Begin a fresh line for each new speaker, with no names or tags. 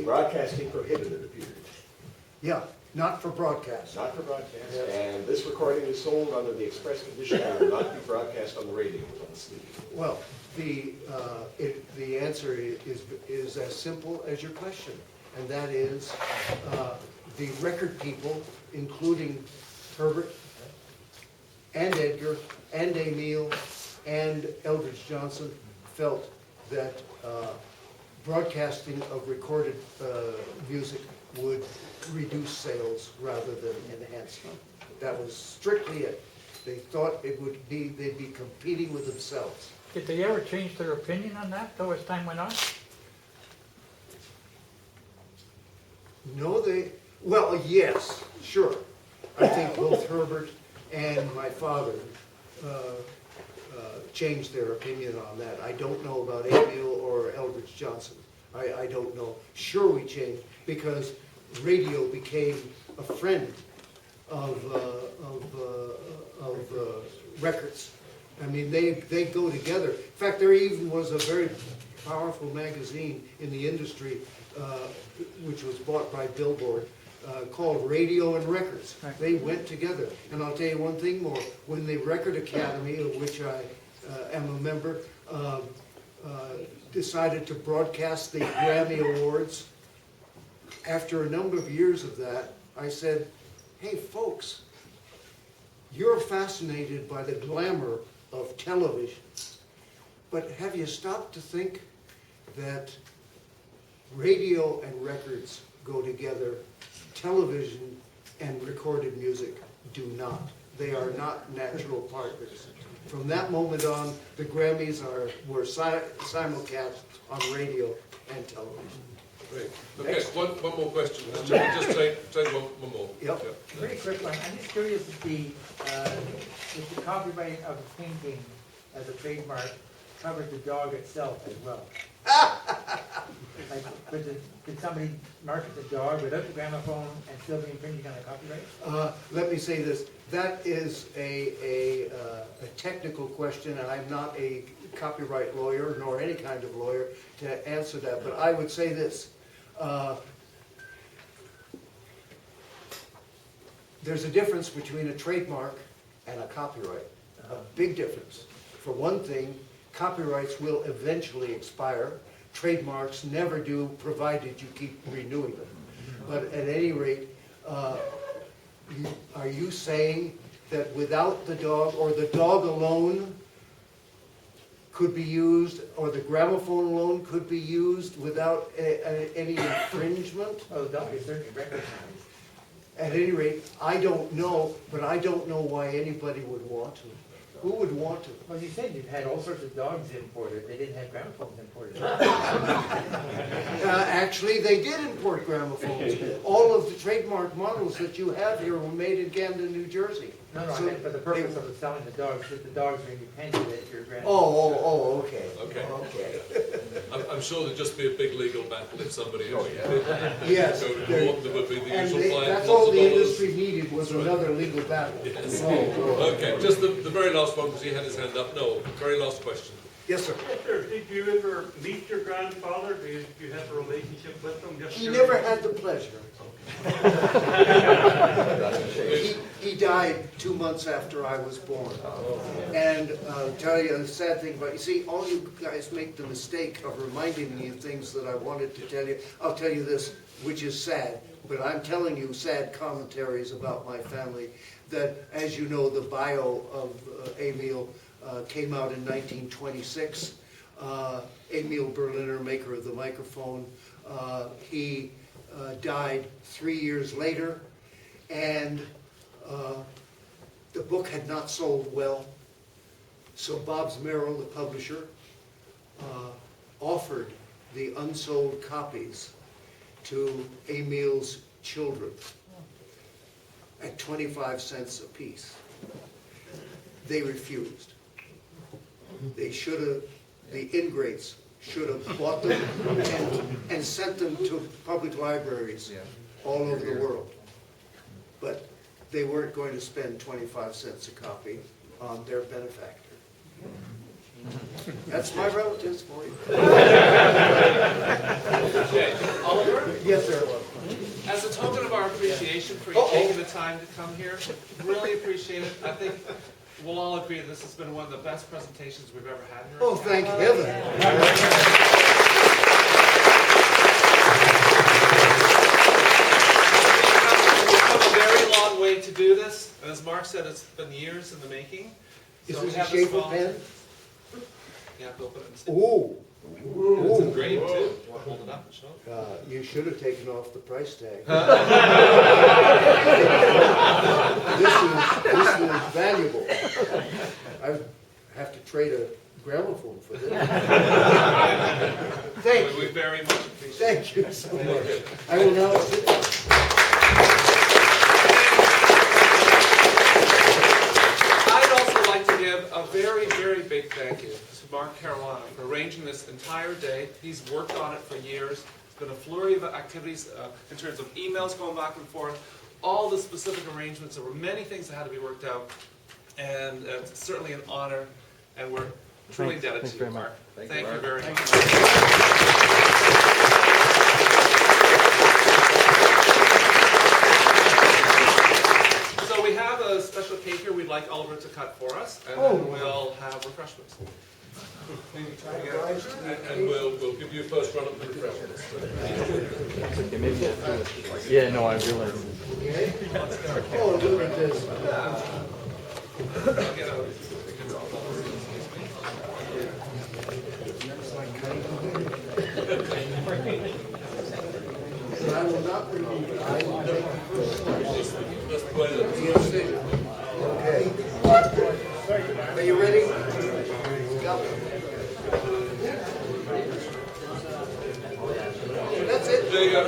broadcasting prohibited appeared.
Yeah, not for broadcast.
Not for broadcast.
Yes.
And this recording is sold under the express condition that it will not be broadcast on the radio on the sleeve.
Well, the answer is as simple as your question, and that is the record people, including Herbert and Edgar and Emile and Eldridge Johnson, felt that broadcasting of recorded music would reduce sales rather than enhance them. That was strictly it. They thought it would be, they'd be competing with themselves.
Did they ever change their opinion on that, though, as time went on?
No, well, yes, sure. I think both Herbert and my father changed their opinion on that. I don't know about Emile or Eldridge Johnson. I don't know. Sure we changed, because radio became a friend of records. I mean, they go together. In fact, there even was a very powerful magazine in the industry, which was bought by Billboard, called Radio and Records. They went together. And I'll tell you one thing more. When the Record Academy, of which I am a member, decided to broadcast the Grammy Awards, after a number of years of that, I said, hey folks, you're fascinated by the glamour of television, but have you stopped to think that radio and records go together, television and recorded music do not. They are not natural partners. From that moment on, the Grammys were simulcast on radio and television.
Great. Okay, one more question. Just take one more.
Yep.
Very quick one. I'm just curious if the copyright of the painting as a trademark covers the dog itself as well. Like, could somebody market the dog without the gramophone and still be infringing on the copyright?
Let me say this. That is a technical question, and I'm not a copyright lawyer nor any kind of lawyer to answer that. But I would say this. There's a difference between a trademark and a copyright. A big difference. For one thing, copyrights will eventually expire. Trademarks never do, provided you keep renewing them. But at any rate, are you saying that without the dog, or the dog alone could be used, or the gramophone alone could be used without any infringement?
Oh, the dog is certainly recognized.
At any rate, I don't know, but I don't know why anybody would want to. Who would want to?
Well, you said you've had all sorts of dogs imported. They didn't have gramophones imported.
Actually, they did import gramophones. All of the trademark models that you have here were made in Camden, New Jersey.
No, I meant for the purpose of selling the dogs, that the dogs are independent at your gramophone.
Oh, okay.
Okay. I'm sure there'd just be a big legal battle if somebody actually
Yes.
go to court. There would be the
And
usual fine,
that's
lots
all
of
the
dollars.
industry needed was another legal battle.
Yes.
Oh,
Okay, just the very last one, because he had his hand up. No, very last question.
yes, sir.
Yes, sir. Did you ever meet your grandfather? Did you have a relationship with him? Just
He
curious.
never had the pleasure. He died 2 months after I was born. And I'll tell you the sad thing about, you see, all you guys make the mistake of reminding me of things that I wanted to tell you. I'll tell you this, which is sad, but I'm telling you sad commentaries about my family, that, as you know, the bio of Emile came out in 1926. Emile Berliner, maker of the microphone, he died 3 years later, and the book had not sold well. So Bob's Merrill, the publisher, offered the unsold copies to Emile's children at 25 cents a piece. They refused. They should have, the ingrates should have bought them and sent them to public libraries all over the world. But they weren't going to spend 25 cents a copy on their benefactor. That's my relatives for you.
Okay, Oliver?
time to come here. Really appreciate it. I think we'll all agree this has been one of the best presentations we've ever had here.
Oh, thank heaven.
We've come a very long way to do this, and as Mark said, it's been years in the making.
Is
So
this
we
a
have this
shaper
small-
pen?
You have to open it and stick.
Ooh.
It's engraved too. Want to hold it up and show it?
You should have taken off the price tag. This is valuable. I have to trade a gramophone for this. Thank
We
you.
very much appreciate it.
Thank you so much. I will now sit.
I'd also like to give a very, very big thank you to Mark Caruana for arranging this entire day. He's worked on it for years. It's been a flurry of activities in terms of emails going back and forth, all the specific arrangements. There were many things that had to be worked out, and it's certainly an honor, and we're truly indebted to you, Mark. Thank you very much. So we have a special cake here we'd like Oliver to cut for us, and then we'll have refreshments.
And we'll give you a first run at the refreshments.
Yeah, no, I realize.
Oh, look at this.
I'll get a-
I will not remove it. I will take the first one.
Just play them.
The incision. Okay. Are you ready? Go. That's it.
There you go.